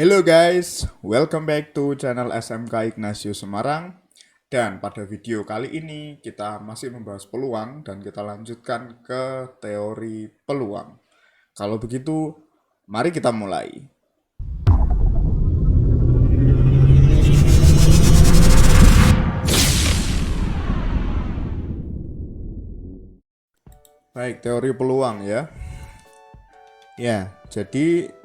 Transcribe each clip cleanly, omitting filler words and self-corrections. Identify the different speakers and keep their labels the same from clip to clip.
Speaker 1: Hello guys, welcome back to channel SMK Ignatius Semarang. Dan pada video kali ini kita masih membahas peluang dan kita lanjutkan ke teori peluang. Kalau begitu, mari kita mulai. Baik, teori peluang ya. Ya, jadi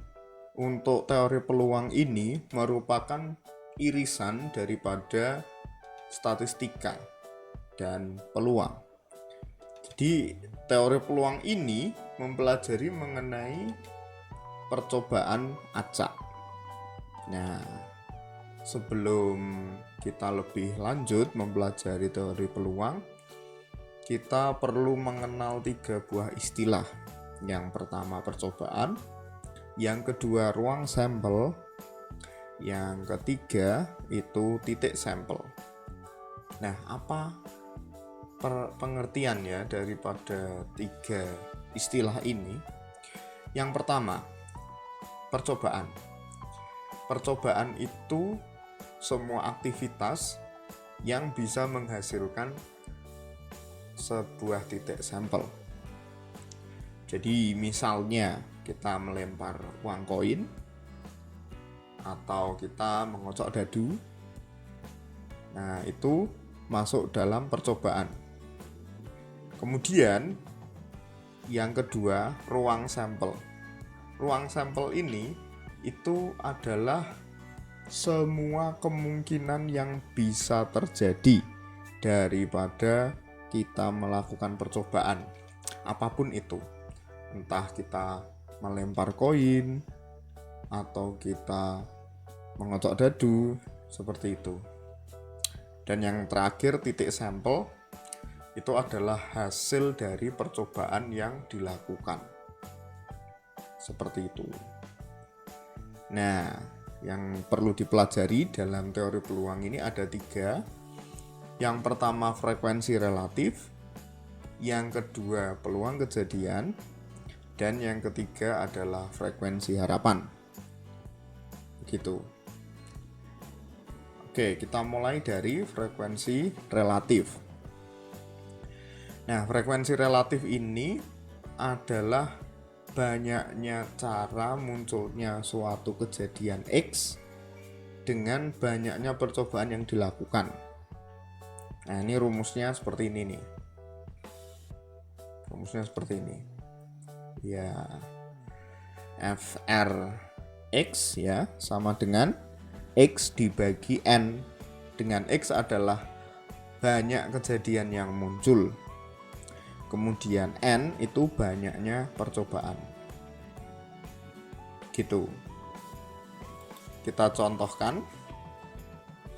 Speaker 1: untuk teori peluang ini merupakan irisan daripada statistika dan peluang. Jadi teori peluang ini mempelajari mengenai percobaan acak. Nah, sebelum kita lebih lanjut mempelajari teori peluang, kita perlu mengenal 3 buah istilah. Yang pertama percobaan, yang kedua ruang sampel, yang ketiga itu titik sampel. Nah, apa pengertian ya daripada 3 istilah ini? Yang pertama, percobaan. Percobaan itu semua aktivitas yang bisa menghasilkan sebuah titik sampel. Jadi misalnya kita melempar uang koin atau kita mengocok dadu. Nah, itu masuk dalam percobaan. Kemudian yang kedua, ruang sampel. Ruang sampel ini itu adalah semua kemungkinan yang bisa terjadi daripada kita melakukan percobaan apapun itu, entah kita melempar koin atau kita mengocok dadu, seperti itu. Dan yang terakhir, titik sampel itu adalah hasil dari percobaan yang dilakukan, seperti itu. Nah, yang perlu dipelajari dalam teori peluang ini ada 3. Yang pertama frekuensi relatif, yang kedua peluang kejadian, dan yang ketiga adalah frekuensi harapan. Begitu. Oke, kita mulai dari frekuensi relatif. Nah, frekuensi relatif ini adalah banyaknya cara munculnya suatu kejadian X dengan banyaknya percobaan yang dilakukan. Nah, ini rumusnya seperti ini nih. Rumusnya seperti ini. Ya, FRX ya sama dengan X dibagi N. Dengan X adalah banyak kejadian yang muncul. Kemudian N itu banyaknya percobaan. Gitu. Kita contohkan.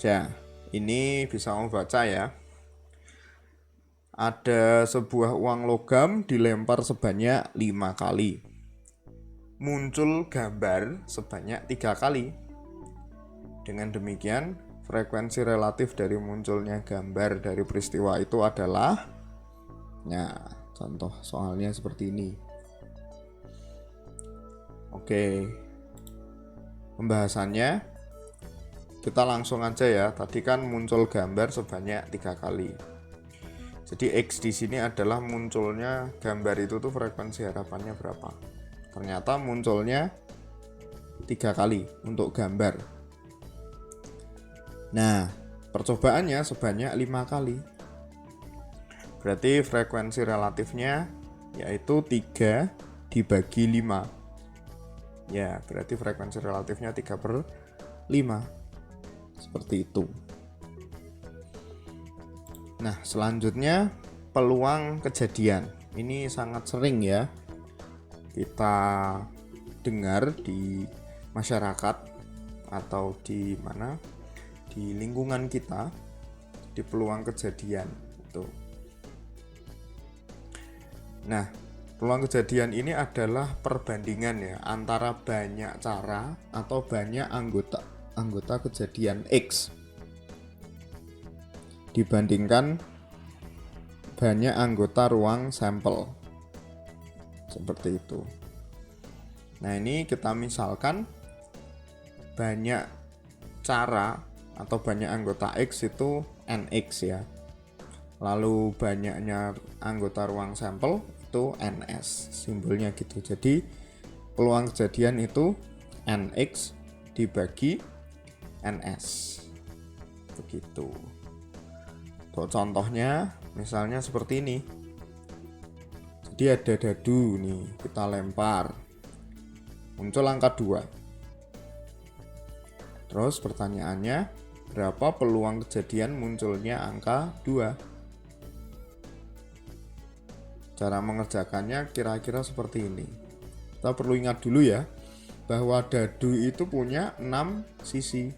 Speaker 1: Ya, ini bisa kamu baca ya. Ada sebuah uang logam dilempar sebanyak 5 kali. Muncul gambar sebanyak 3 kali. Dengan demikian, frekuensi relatif dari munculnya gambar dari peristiwa itu adalah, nah, contoh soalnya seperti ini. Oke, pembahasannya kita langsung aja ya. Tadi kan muncul gambar sebanyak 3 kali. Jadi X di sini adalah munculnya gambar itu tuh frekuensi harapannya berapa. Ternyata munculnya 3 kali untuk gambar. Nah, percobaannya sebanyak 5 kali. Berarti frekuensi relatifnya yaitu 3 dibagi 5. Ya, berarti frekuensi relatifnya 3/5. Seperti itu. Nah, selanjutnya peluang kejadian. Ini sangat sering ya kita dengar di masyarakat atau di mana, di lingkungan kita, di peluang kejadian itu. Nah, peluang kejadian ini adalah perbandingan ya antara banyak cara atau banyak anggota kejadian X dibandingkan banyak anggota ruang sampel. Seperti itu. Nah, ini kita misalkan banyak cara atau banyak anggota X itu NX ya. Lalu banyaknya anggota ruang sampel itu NS, simbolnya gitu. Jadi peluang kejadian itu NX dibagi NS. Begitu. Untuk contohnya misalnya seperti ini. Jadi ada dadu nih, kita lempar. Muncul angka 2. Terus pertanyaannya, berapa peluang kejadian munculnya angka 2? Cara mengerjakannya kira-kira seperti ini. Kita perlu ingat dulu ya, bahwa dadu itu punya 6 sisi.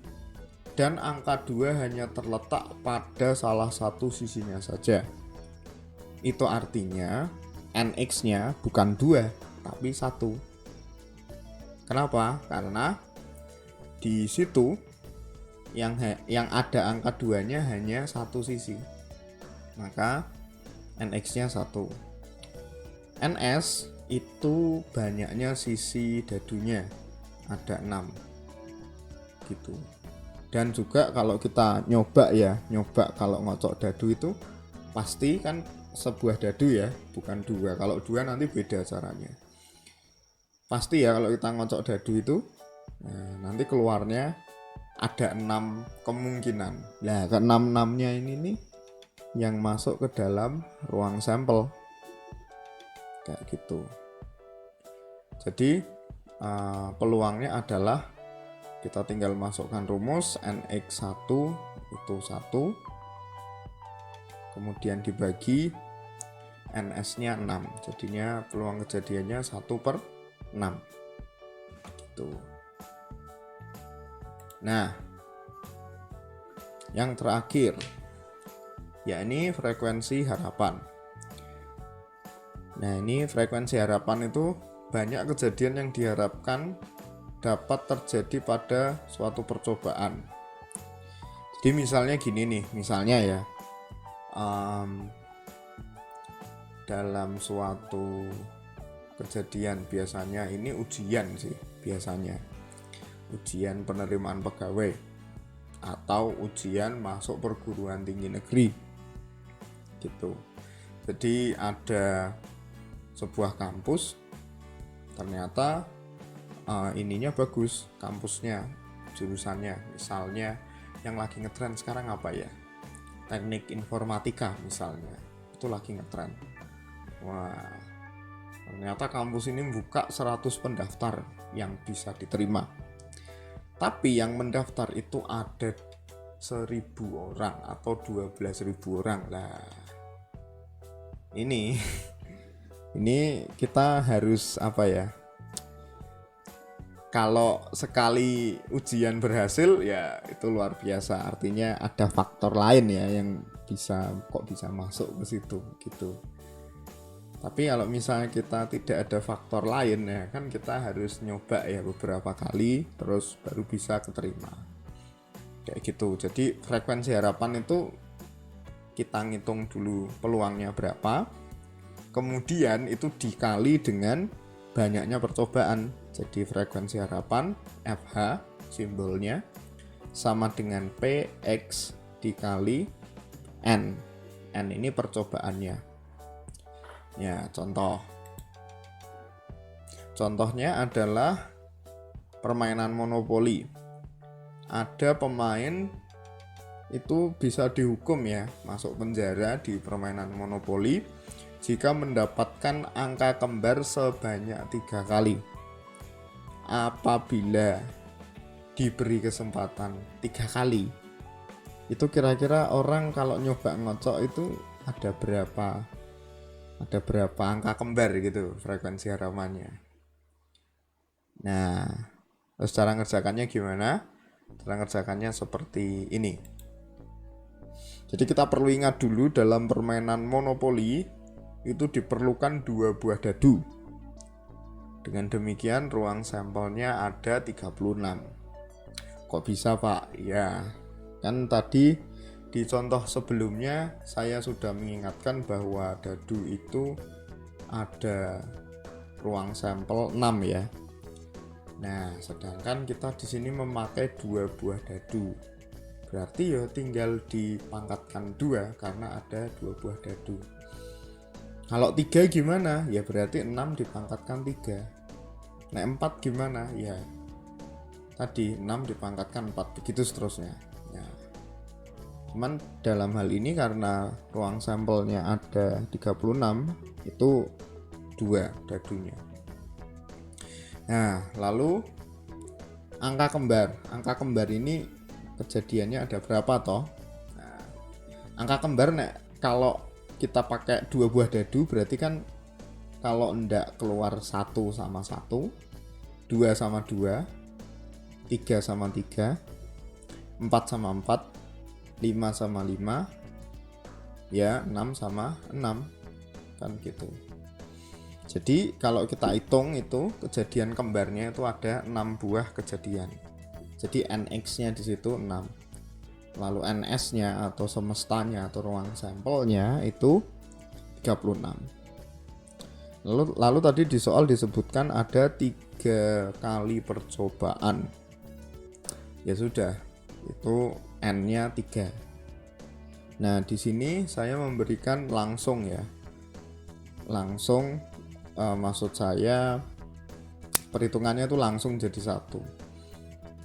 Speaker 1: Dan angka 2 hanya terletak pada salah satu sisinya saja. Itu artinya NX-nya bukan 2, tapi 1. Kenapa? Karena di situ yang ada angka 2-nya hanya satu sisi. Maka NX-nya 1. NS itu banyaknya sisi dadunya, ada 6 gitu. Dan juga kalau kita nyoba kalau ngocok dadu itu pasti kan sebuah dadu ya, bukan 2. Kalau 2 nanti beda caranya. Pasti ya kalau kita ngocok dadu itu nanti keluarnya ada 6 kemungkinan. Nah, ke-6-6-nya ini nih yang masuk ke dalam ruang sampel. Kayak gitu. Jadi peluangnya adalah kita tinggal masukkan rumus NX1 itu 1, kemudian dibagi NS-nya 6, jadinya peluang kejadiannya 1/6 gitu. Nah, yang terakhir yakni frekuensi harapan. Nah, ini frekuensi harapan itu banyak kejadian yang diharapkan dapat terjadi pada suatu percobaan. Jadi misalnya gini nih, misalnya ya, dalam suatu kejadian biasanya ini ujian sih, biasanya ujian penerimaan pegawai atau ujian masuk perguruan tinggi negeri gitu. Jadi ada sebuah kampus, ternyata ininya bagus, kampusnya, jurusannya, misalnya yang lagi ngetren sekarang apa ya, teknik informatika misalnya, itu lagi ngetren. Wah, ternyata kampus ini buka 100 pendaftar yang bisa diterima, tapi yang mendaftar itu ada 1.000 orang atau 12.000 orang lah. Ini kita harus apa ya, kalau sekali ujian berhasil ya itu luar biasa, artinya ada faktor lain ya yang bisa masuk ke situ gitu. Tapi kalau misalnya kita tidak ada faktor lain ya kan kita harus nyoba ya beberapa kali terus baru bisa keterima kayak gitu. Jadi frekuensi harapan itu kita ngitung dulu peluangnya berapa, kemudian itu dikali dengan banyaknya percobaan. Jadi frekuensi harapan FH simbolnya sama dengan PX dikali N. N ini percobaannya. Ya, contohnya adalah permainan monopoli. Ada pemain itu bisa dihukum ya, masuk penjara di permainan monopoli jika mendapatkan angka kembar sebanyak 3 kali. Apabila diberi kesempatan 3 kali, itu kira-kira orang kalau nyoba ngocok itu ada berapa angka kembar gitu frekuensi harapannya. Nah, terus cara ngerjakannya gimana? Cara ngerjakannya seperti ini. Jadi kita perlu ingat dulu dalam permainan monopoli itu diperlukan 2 buah dadu. Dengan demikian ruang sampelnya ada 36. Kok bisa Pak? Ya, kan tadi di contoh sebelumnya saya sudah mengingatkan bahwa dadu itu ada ruang sampel 6 ya. Nah, sedangkan kita di sini memakai 2 buah dadu. Berarti ya tinggal dipangkatkan 2 karena ada 2 buah dadu. Kalau 3 gimana? Ya berarti 6 dipangkatkan 3. Nah, 4 gimana? Ya tadi 6 dipangkatkan 4, begitu seterusnya. Ya. Cuman dalam hal ini karena ruang sampelnya ada 36, itu 2 dadunya. Nah, lalu angka kembar. Angka kembar ini kejadiannya ada berapa toh? Nah, angka kembar kalau kita pakai 2 buah dadu berarti kan kalau ndak keluar 1 sama 1, 2 sama 2, 3 sama 3, 4 sama 4, 5 sama 5, ya 6 sama 6, kan gitu. Jadi kalau kita hitung itu kejadian kembarnya itu ada 6 buah kejadian. Jadi NX-nya di situ 6. Lalu NS-nya atau semestanya atau ruang sampelnya itu 36. Lalu tadi di soal disebutkan ada 3 kali percobaan. Ya sudah, itu N-nya 3. Nah, di sini saya memberikan langsung ya. Langsung maksud saya perhitungannya itu langsung jadi 1.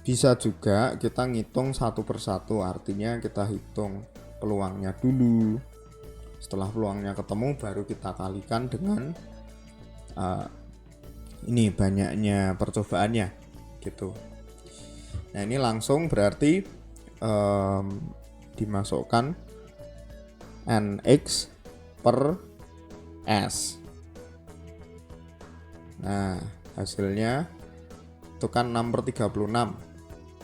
Speaker 1: Bisa juga kita ngitung 1 per 1, artinya kita hitung peluangnya dulu. Setelah peluangnya ketemu baru kita kalikan dengan ini banyaknya percobaannya gitu. Nah, ini langsung berarti dimasukkan NX per S. Nah, hasilnya itu kan 6 per 36,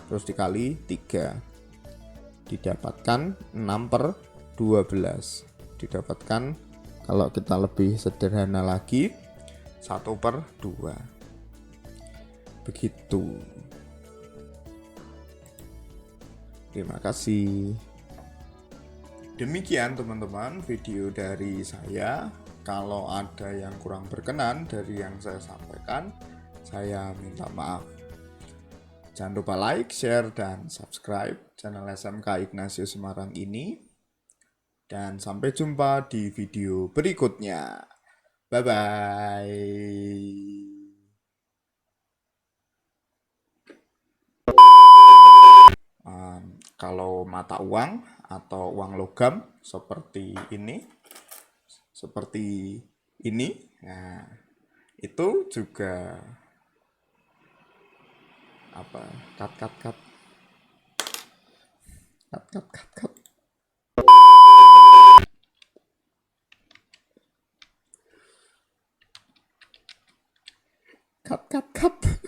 Speaker 1: terus dikali 3, didapatkan 6 per 12, didapatkan kalau kita lebih sederhana lagi 1 per 2, begitu. Terima kasih. Demikian teman-teman video dari saya. Kalau ada yang kurang berkenan dari yang saya sampaikan, saya minta maaf. Jangan lupa like, share, dan subscribe channel SMK Ignatius Semarang ini. Dan sampai jumpa di video berikutnya. Bye-bye. Kalau mata uang atau uang logam seperti ini, nah itu juga apa? Cut. Cut.